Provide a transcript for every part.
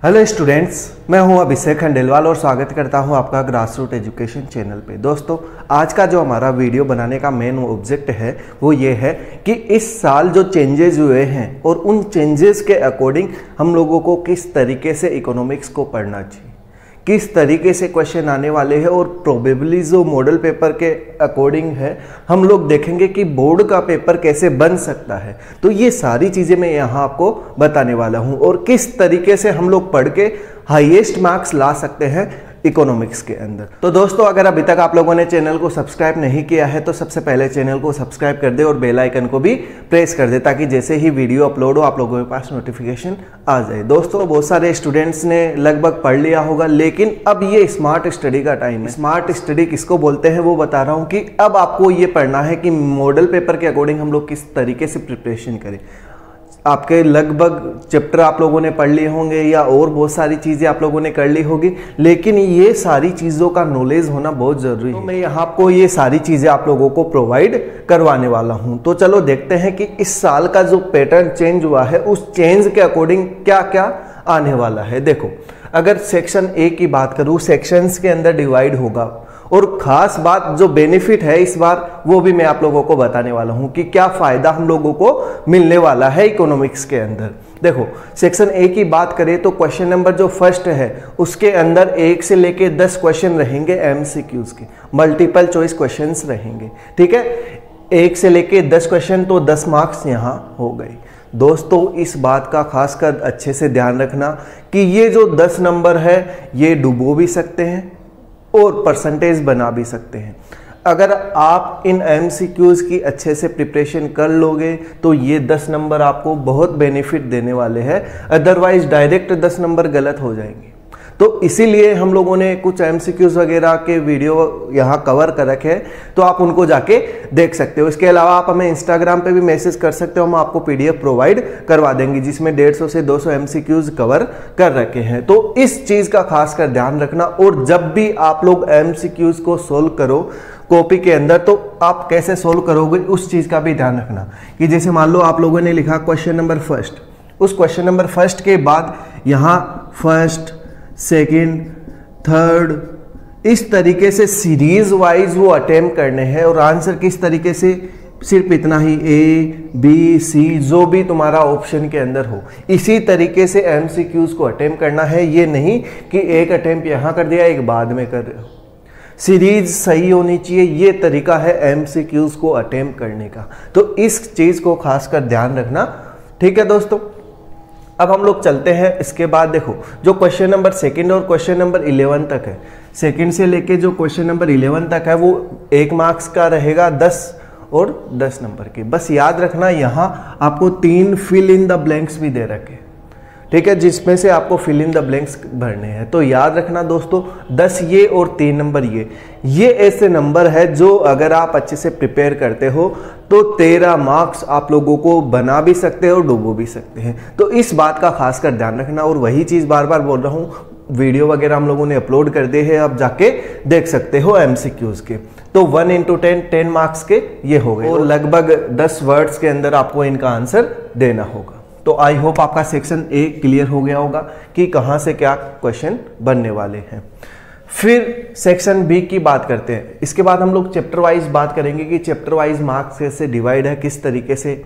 Hello students, मैं हूं अभिषेक खंडेलवाल और स्वागत करता हूं आपका ग्रासरूट एजुकेशन चैनल पे। दोस्तों, आज का जो हमारा वीडियो बनाने का मेन ऑब्जेक्ट है वो ये है कि इस साल जो चेंजेस हुए हैं और उन चेंजेस के अकॉर्डिंग हम लोगों को किस तरीके से इकोनॉमिक्स को पढ़ना चाहिए, किस तरीके से क्वेश्चन आने वाले हैं और प्रोबेबली जो मॉडल पेपर के अकॉर्डिंग है हम लोग देखेंगे कि बोर्ड का पेपर कैसे बन सकता है। तो ये सारी चीज़ें मैं यहाँ आपको बताने वाला हूँ और किस तरीके से हम लोग पढ़ के हाईएस्ट मार्क्स ला सकते हैं इकोनॉमिक्स के अंदर। तो दोस्तों, अगर अभी तक आप लोगों ने चैनल को सब्सक्राइब नहीं किया है तो सबसे पहले चैनल को सब्सक्राइब कर दे और बेल आइकन को भी प्रेस कर दे ताकि जैसे ही वीडियो अपलोड हो आप लोगों के पास नोटिफिकेशन आ जाए। दोस्तों, बहुत सारे स्टूडेंट्स ने लगभग पढ़ लिया होगा, लेकिन अब ये स्मार्ट स्टडी का टाइम है। स्मार्ट स्टडी किसको बोलते हैं वो बता रहा हूँ कि अब आपको ये पढ़ना है कि मॉडल पेपर के अकॉर्डिंग हम लोग किस तरीके से प्रिपरेशन करें। आपके लगभग चैप्टर आप लोगों ने पढ़ लिए होंगे या और बहुत सारी चीज़ें आप लोगों ने कर ली होगी, लेकिन ये सारी चीज़ों का नॉलेज होना बहुत ज़रूरी है। तो मैं यहाँ आपको ये सारी चीज़ें आप लोगों को प्रोवाइड करवाने वाला हूँ। तो चलो देखते हैं कि इस साल का जो पैटर्न चेंज हुआ है उस चेंज के अकॉर्डिंग क्या क्या आने वाला है। देखो, अगर सेक्शन ए की बात करूँ, सेक्शंस के अंदर डिवाइड होगा और खास बात जो बेनिफिट है इस बार वो भी मैं आप लोगों को बताने वाला हूं कि क्या फायदा हम लोगों को मिलने वाला है इकोनॉमिक्स के अंदर। देखो, सेक्शन ए की बात करें तो क्वेश्चन नंबर जो फर्स्ट है उसके अंदर 1 से लेके 10 क्वेश्चन रहेंगे एमसीक्यूज के, मल्टीपल चॉइस क्वेश्चंस रहेंगे। ठीक है, 1 से लेके 10 क्वेश्चन तो 10 मार्क्स यहाँ हो गए। दोस्तों, इस बात का खासकर अच्छे से ध्यान रखना कि ये जो 10 नंबर है ये डुबो भी सकते हैं और परसेंटेज बना भी सकते हैं। अगर आप इन एमसीक्यूज की अच्छे से प्रिपरेशन कर लोगे तो ये 10 नंबर आपको बहुत बेनिफिट देने वाले हैं, अदरवाइज डायरेक्ट 10 नंबर गलत हो जाएंगे। तो इसीलिए हम लोगों ने कुछ एमसीक्यूज वगैरह के वीडियो यहाँ कवर कर रखे हैं, तो आप उनको जाके देख सकते हो। इसके अलावा आप हमें इंस्टाग्राम पे भी मैसेज कर सकते हो, हम आपको पीडीएफ प्रोवाइड करवा देंगे जिसमें 150 से 200 एमसीक्यूज कवर कर रखे हैं। तो इस चीज़ का खासकर ध्यान रखना, और जब भी आप लोग एमसीक्यूज को सोल्व करो कॉपी के अंदर तो आप कैसे सोल्व करोगे उस चीज़ का भी ध्यान रखना कि जैसे मान लो आप लोगों ने लिखा क्वेश्चन नंबर फर्स्ट, उस क्वेश्चन नंबर फर्स्ट के बाद यहाँ फर्स्ट, सेकंड, थर्ड, इस तरीके से सीरीज वाइज वो अटेम्प्ट करने हैं और आंसर किस तरीके से, सिर्फ इतना ही ए बी सी जो भी तुम्हारा ऑप्शन के अंदर हो इसी तरीके से एमसीक्यूज को अटेम्प्ट करना है। ये नहीं कि एक अटेम्प्ट यहाँ कर दिया एक बाद में कर रहे हो। सीरीज सही होनी चाहिए, ये तरीका है एमसीक्यूज को अटेम्प्ट करने का। तो इस चीज़ को खासकर ध्यान रखना। ठीक है दोस्तों, अब हम लोग चलते हैं। इसके बाद देखो, जो क्वेश्चन नंबर सेकंड और क्वेश्चन नंबर 11 तक है, सेकंड से लेके जो क्वेश्चन नंबर 11 तक है वो 1 मार्क्स का रहेगा, 10 और 10 नंबर के। बस याद रखना यहाँ आपको 3 फिल इन द ब्लैंक्स भी दे रखे, ठीक है, जिसमें से आपको फिल इन द ब्लैंक्स भरने हैं। तो याद रखना दोस्तों, 10 ये और 3 नंबर ये ऐसे नंबर है जो अगर आप अच्छे से प्रिपेयर करते हो तो 13 मार्क्स आप लोगों को बना भी सकते हो और डुबो भी सकते हैं। तो इस बात का खासकर ध्यान रखना, और वही चीज़ बार बार बोल रहा हूँ, वीडियो वगैरह हम लोगों ने अपलोड कर दिए हैं, आप जाके देख सकते हो एमसीक्यूज के। तो 1 into 10 मार्क्स के ये हो गए और लगभग 10 वर्ड्स के अंदर आपको इनका आंसर देना होगा। तो आई होप आपका सेक्शन ए क्लियर हो गया होगा कि कहाँ से क्या क्वेश्चन बनने वाले हैं। फिर सेक्शन बी की बात करते हैं। इसके बाद हम लोग चैप्टर वाइज बात करेंगे कि चैप्टर वाइज मार्क्स कैसे डिवाइड है, किस तरीके से।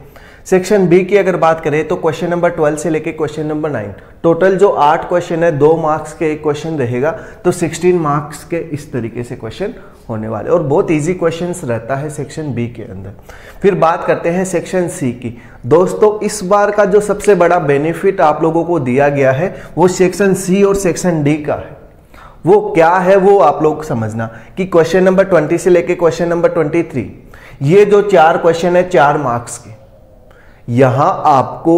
सेक्शन बी की अगर बात करें तो क्वेश्चन नंबर 12 से लेके क्वेश्चन नंबर 9, टोटल जो 8 क्वेश्चन है, 2 मार्क्स के एक क्वेश्चन रहेगा, तो 16 मार्क्स के इस तरीके से क्वेश्चन होने वाले और बहुत इजी क्वेश्चंस रहता है सेक्शन बी के अंदर। फिर बात करते हैं सेक्शन सी की। दोस्तों, इस बार का जो सबसे बड़ा बेनिफिट आप लोगों को दिया गया है वो सेक्शन सी और सेक्शन डी का है। वो क्या है वो आप लोग समझना कि क्वेश्चन नंबर 20 से लेके क्वेश्चन नंबर 23, ये जो 4 क्वेश्चन है 4 मार्क्स के, यहां आपको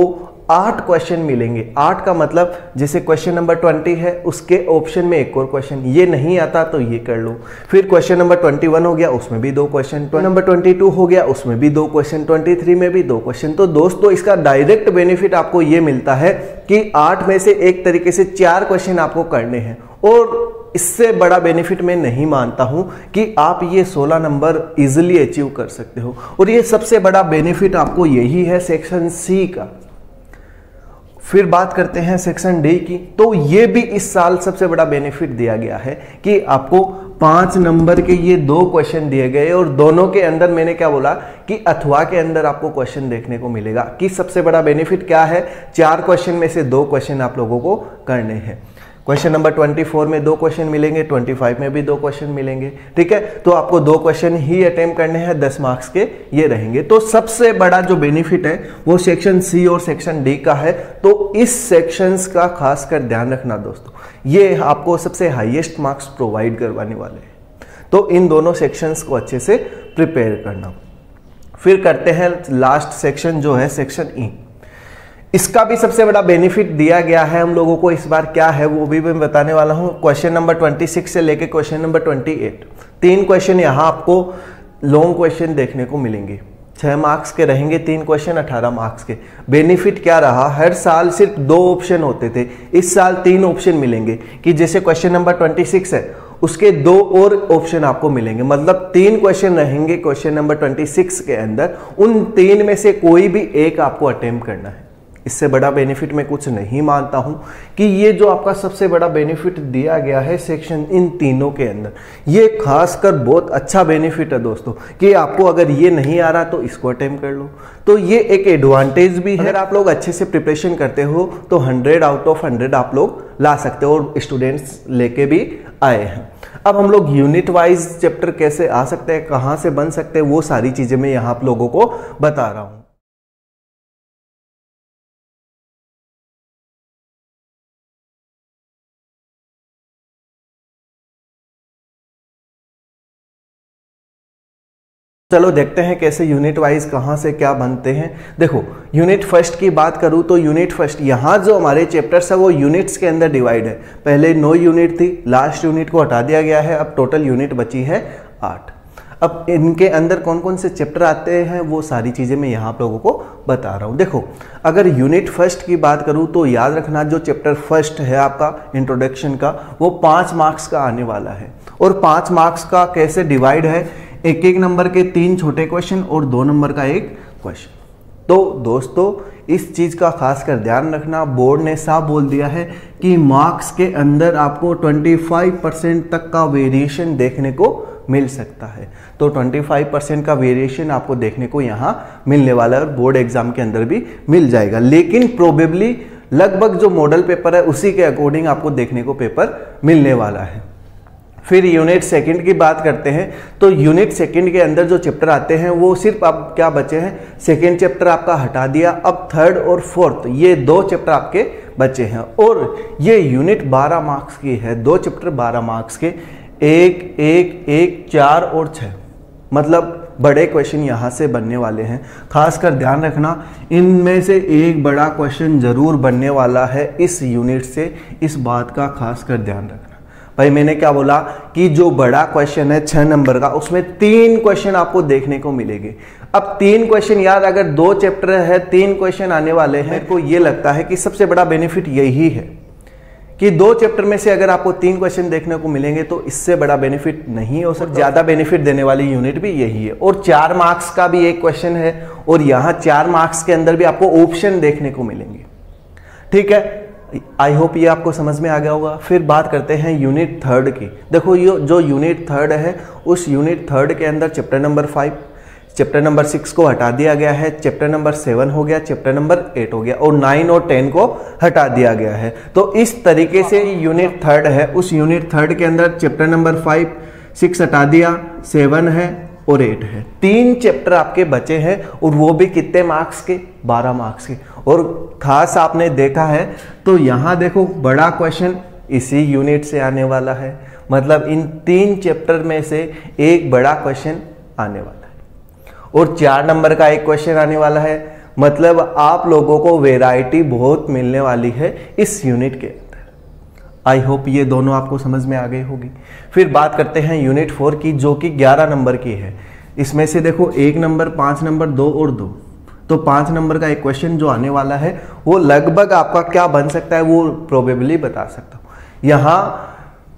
8 क्वेश्चन मिलेंगे। 8 का मतलब जैसे क्वेश्चन नंबर 20 है उसके ऑप्शन में एक और क्वेश्चन, ये नहीं आता तो ये कर लो। फिर क्वेश्चन नंबर 21 हो गया, उसमें भी 2 क्वेश्चन, नंबर 22 हो गया, उसमें भी 2 क्वेश्चन, 23 में भी 2 क्वेश्चन। तो दोस्तों, इसका डायरेक्ट बेनिफिट आपको ये मिलता है कि 8 में से एक तरीके से 4 क्वेश्चन आपको करने हैं। और इससे बड़ा बेनिफिट मैं नहीं मानता हूं कि आप ये 16 नंबर इजीली अचीव कर सकते हो, और ये सबसे बड़ा बेनिफिट आपको यही है सेक्शन सी का। फिर बात करते हैं सेक्शन डी की। तो ये भी इस साल सबसे बड़ा बेनिफिट दिया गया है कि आपको 5 नंबर के ये 2 क्वेश्चन दिए गए और दोनों के अंदर मैंने क्या बोला कि अथवा के अंदर आपको क्वेश्चन देखने को मिलेगा। कि सबसे बड़ा बेनिफिट क्या है, 4 क्वेश्चन में से 2 क्वेश्चन आप लोगों को करने हैं। क्वेश्चन नंबर 24 में 2 क्वेश्चन मिलेंगे, 25 में भी 2 क्वेश्चन मिलेंगे, ठीक है। तो आपको 2 क्वेश्चन ही अटेम्प्ट करने हैं, 10 मार्क्स के ये रहेंगे। तो सबसे बड़ा जो बेनिफिट है वो सेक्शन सी और सेक्शन डी का है। तो इस सेक्शंस का खासकर ध्यान रखना दोस्तों, ये आपको सबसे हाईएस्ट मार्क्स प्रोवाइड करवाने वाले हैं। तो इन दोनों सेक्शंस को अच्छे से प्रिपेयर करना। फिर करते हैं लास्ट सेक्शन जो है सेक्शन ई। इसका भी सबसे बड़ा बेनिफिट दिया गया है हम लोगों को इस बार। क्या है वो भी मैं बताने वाला हूं। क्वेश्चन नंबर 26 से लेके क्वेश्चन नंबर 28, 3 क्वेश्चन यहां आपको लॉन्ग क्वेश्चन देखने को मिलेंगे। 6 मार्क्स के रहेंगे 3 क्वेश्चन, 18 मार्क्स के। बेनिफिट क्या रहा, हर साल सिर्फ 2 ऑप्शन होते थे, इस साल 3 ऑप्शन मिलेंगे। कि जैसे क्वेश्चन नंबर 26 है उसके 2 और ऑप्शन आपको मिलेंगे, मतलब 3 क्वेश्चन रहेंगे क्वेश्चन नंबर 26 के अंदर। उन 3 में से कोई भी एक आपको अटेम्प्ट करना है। इससे बड़ा बेनिफिट मैं कुछ नहीं मानता हूं कि ये जो आपका सबसे बड़ा बेनिफिट दिया गया है सेक्शन इन तीनों के अंदर, ये खासकर बहुत अच्छा बेनिफिट है दोस्तों। कि आपको अगर ये नहीं आ रहा तो इसको अटेम्प्ट कर लो। तो ये एक एडवांटेज भी है। अगर आप लोग अच्छे से प्रिपरेशन करते हो तो 100 आउट ऑफ 100 आप लोग ला सकते हो और स्टूडेंट्स लेके भी आए हैं। अब हम लोग यूनिट वाइज चैप्टर कैसे आ सकते हैं, कहाँ से बन सकते हैं, वो सारी चीजें मैं यहाँ आप लोगों को बता रहा हूँ। चलो देखते हैं कैसे यूनिट वाइज कहाँ से क्या बनते हैं। देखो यूनिट फर्स्ट की बात करूँ तो यूनिट फर्स्ट यहाँ जो हमारे चैप्टर्स है वो यूनिट्स के अंदर डिवाइड है। पहले 9 यूनिट थी, लास्ट यूनिट को हटा दिया गया है, अब टोटल यूनिट बची है 8। अब इनके अंदर कौन कौन से चैप्टर आते हैं वो सारी चीज़ें मैं यहाँ आप लोगों को बता रहा हूँ। देखो अगर यूनिट फर्स्ट की बात करूँ तो याद रखना जो चैप्टर फर्स्ट है आपका इंट्रोडक्शन का वो 5 मार्क्स का आने वाला है। और 5 मार्क्स का कैसे डिवाइड है, 1-1 नंबर के 3 छोटे क्वेश्चन और 2 नंबर का 1 क्वेश्चन। तो दोस्तों इस चीज़ का खासकर ध्यान रखना, बोर्ड ने साफ बोल दिया है कि मार्क्स के अंदर आपको 25% तक का वेरिएशन देखने को मिल सकता है। तो 25% का वेरिएशन आपको देखने को यहाँ मिलने वाला है और बोर्ड एग्जाम के अंदर भी मिल जाएगा। लेकिन प्रोबेबली लगभग जो मॉडल पेपर है उसी के अकॉर्डिंग आपको देखने को पेपर मिलने वाला है। फिर यूनिट सेकंड की बात करते हैं तो यूनिट सेकंड के अंदर जो चैप्टर आते हैं वो सिर्फ अब क्या बचे हैं, सेकंड चैप्टर आपका हटा दिया, अब थर्ड और फोर्थ ये 2 चैप्टर आपके बचे हैं। और ये यूनिट 12 मार्क्स की है, 2 चैप्टर 12 मार्क्स के, 1, 1, 1, 4 और 6, मतलब बड़े क्वेश्चन यहाँ से बनने वाले हैं। खासकर ध्यान रखना इनमें से एक बड़ा क्वेश्चन जरूर बनने वाला है इस यूनिट से, इस बात का खासकर ध्यान रखना। भाई मैंने क्या बोला कि जो बड़ा क्वेश्चन है 6 नंबर का उसमें 3 क्वेश्चन आपको देखने को मिलेंगे। अब 3 क्वेश्चन यार, अगर 2 चैप्टर है 3 क्वेश्चन आने वाले हैं, तो ये लगता है कि सबसे बड़ा बेनिफिट यही है कि 2 चैप्टर में से अगर आपको 3 क्वेश्चन देखने को मिलेंगे तो इससे बड़ा बेनिफिट नहीं हो सकता। ज्यादा बेनिफिट देने वाली यूनिट भी यही है। और 4 मार्क्स का भी एक क्वेश्चन है और यहाँ 4 मार्क्स के अंदर भी आपको ऑप्शन देखने को मिलेंगे। ठीक है, आई होप ये आपको समझ में आ गया होगा। फिर बात करते हैं यूनिट थर्ड की। देखो ये जो यूनिट थर्ड है उस यूनिट थर्ड के अंदर चैप्टर नंबर 5, चैप्टर नंबर 6 को हटा दिया गया है, चैप्टर नंबर 7 हो गया, चैप्टर नंबर 8 हो गया और 9 और 10 को हटा दिया गया है। तो इस तरीके से यूनिट थर्ड है, उस यूनिट थर्ड के अंदर चैप्टर नंबर 5, 6 हटा दिया, 7 है और 8 है। 3 चैप्टर आपके बचे हैं और वो भी कितने मार्क्स के, 12 मार्क्स के। और खास आपने देखा है तो यहाँ देखो बड़ा क्वेश्चन इसी यूनिट से आने वाला है, मतलब इन 3 चैप्टर में से एक बड़ा क्वेश्चन आने वाला है और 4 नंबर का एक क्वेश्चन आने वाला है। मतलब आप लोगों को वैरायटी बहुत मिलने वाली है इस यूनिट के अंदर। आई होप ये दोनों आपको समझ में आ गई होगी। फिर बात करते हैं यूनिट 4 की जो कि 11 नंबर की है। इसमें से देखो 1 नंबर, 5 नंबर, 2 और 2, तो 5 नंबर का एक क्वेश्चन जो आने वाला है वो लगभग आपका क्या बन सकता है वो प्रोबेबली बता सकता हूँ। यहाँ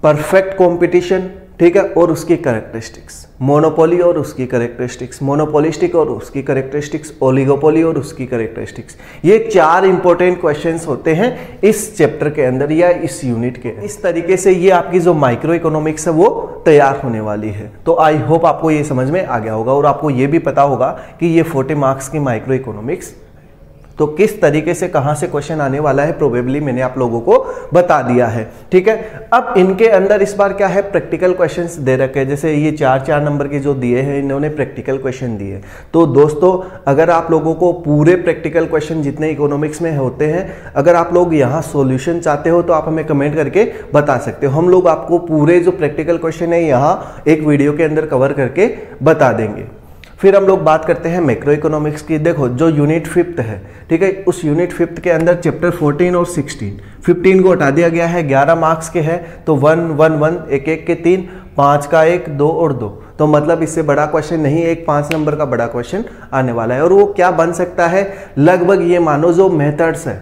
परफेक्ट कंपटीशन, ठीक है, और उसकी करेक्टरिस्टिक्स, मोनोपोली और उसकी करेक्टरिस्टिक्स, मोनोपोलिस्टिक और उसकी करेक्टरिस्टिक्स, ओलिगोपोली और उसकी करेक्टरिस्टिक्स। ये 4 इंपॉर्टेंट क्वेश्चंस होते हैं इस चैप्टर के अंदर या इस यूनिट के। इस तरीके से ये आपकी जो माइक्रो इकोनॉमिक्स है वो तैयार होने वाली है। तो आई होप आपको ये समझ में आ गया होगा और आपको ये भी पता होगा कि ये 40 मार्क्स की माइक्रो इकोनॉमिक्स, तो किस तरीके से कहां से क्वेश्चन आने वाला है प्रोबेबली मैंने आप लोगों को बता दिया है। ठीक है, अब इनके अंदर इस बार क्या है, प्रैक्टिकल क्वेश्चंस दे रखे हैं। जैसे ये 4-4 नंबर के जो दिए हैं, इन्होंने प्रैक्टिकल क्वेश्चन दिए। तो दोस्तों अगर आप लोगों को पूरे प्रैक्टिकल क्वेश्चन जितने इकोनॉमिक्स में होते हैं, अगर आप लोग यहाँ सॉल्यूशन चाहते हो तो आप हमें कमेंट करके बता सकते हो। हम लोग आपको पूरे जो प्रैक्टिकल क्वेश्चन है यहाँ एक वीडियो के अंदर कवर करके बता देंगे। फिर हम लोग बात करते हैं मैक्रो इकोनॉमिक्स की। देखो जो यूनिट 5th है, ठीक है, उस यूनिट 5th के अंदर चैप्टर 14 और 16, 15 को हटा दिया गया है, 11 मार्क्स के हैं, तो 1 1 1 1 1 के 3, 5 का 1 2 और 2, तो मतलब इससे बड़ा क्वेश्चन नहीं, एक 5 नंबर का बड़ा क्वेश्चन आने वाला है। और वो क्या बन सकता है, लगभग ये मानो जो मेथड्स है,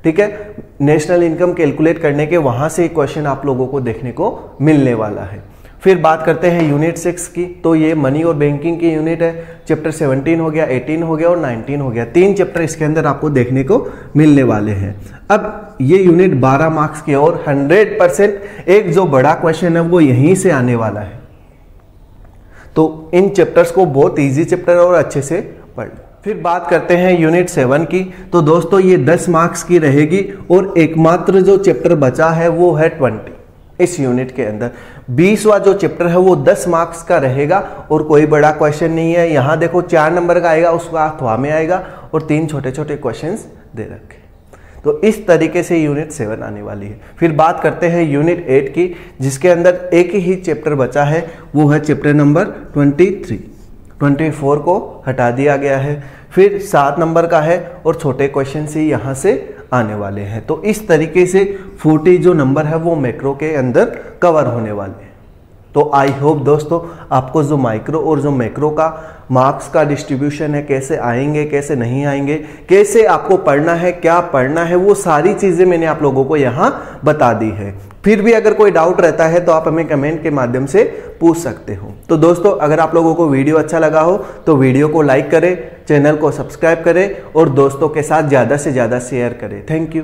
ठीक है, नेशनल इनकम कैलकुलेट करने के, वहां से क्वेश्चन आप लोगों को देखने को मिलने वाला है। फिर बात करते हैं यूनिट 6 की, तो ये मनी और बैंकिंग की यूनिट है। चैप्टर 17 हो गया, 18 हो गया और 19 हो गया। 3 चैप्टर इसके अंदर आपको देखने को मिलने वाले हैं। अब ये यूनिट 12 मार्क्स की और 100% एक जो बड़ा क्वेश्चन है वो यहीं से आने वाला है। तो इन चैप्टर्स को बहुत ईजी चैप्टर और अच्छे से पढ़ लो। फिर बात करते हैं यूनिट 7 की, तो दोस्तों ये 10 मार्क्स की रहेगी और एकमात्र जो चैप्टर बचा है वो है 20 इस यूनिट के अंदर। 20वां जो चैप्टर है वो 10 मार्क्स का रहेगा और कोई बड़ा क्वेश्चन नहीं है। यहाँ देखो 4 नंबर का आएगा, उसका अथवा में आएगा और 3 छोटे छोटे क्वेश्चंस दे रखे। तो इस तरीके से यूनिट 7 आने वाली है। फिर बात करते हैं यूनिट 8 की, जिसके अंदर एक ही चैप्टर बचा है, वो है चैप्टर नंबर 23। 24 को हटा दिया गया है। फिर 7 नंबर का है और छोटे क्वेश्चन ही यहाँ से आने वाले हैं। तो इस तरीके से 40 जो नंबर है वो मैक्रो के अंदर कवर होने वाले हैं। तो आई होप दोस्तों आपको जो माइक्रो और जो मैक्रो का मार्क्स का डिस्ट्रीब्यूशन है, कैसे आएंगे कैसे नहीं आएंगे, कैसे आपको पढ़ना है, क्या पढ़ना है, वो सारी चीजें मैंने आप लोगों को यहाँ बता दी है। फिर भी अगर कोई डाउट रहता है तो आप हमें कमेंट के माध्यम से पूछ सकते हो। तो दोस्तों अगर आप लोगों को वीडियो अच्छा लगा हो तो वीडियो को लाइक करें, चैनल को सब्सक्राइब करें और दोस्तों के साथ ज़्यादा से ज़्यादा शेयर करें। Thank you.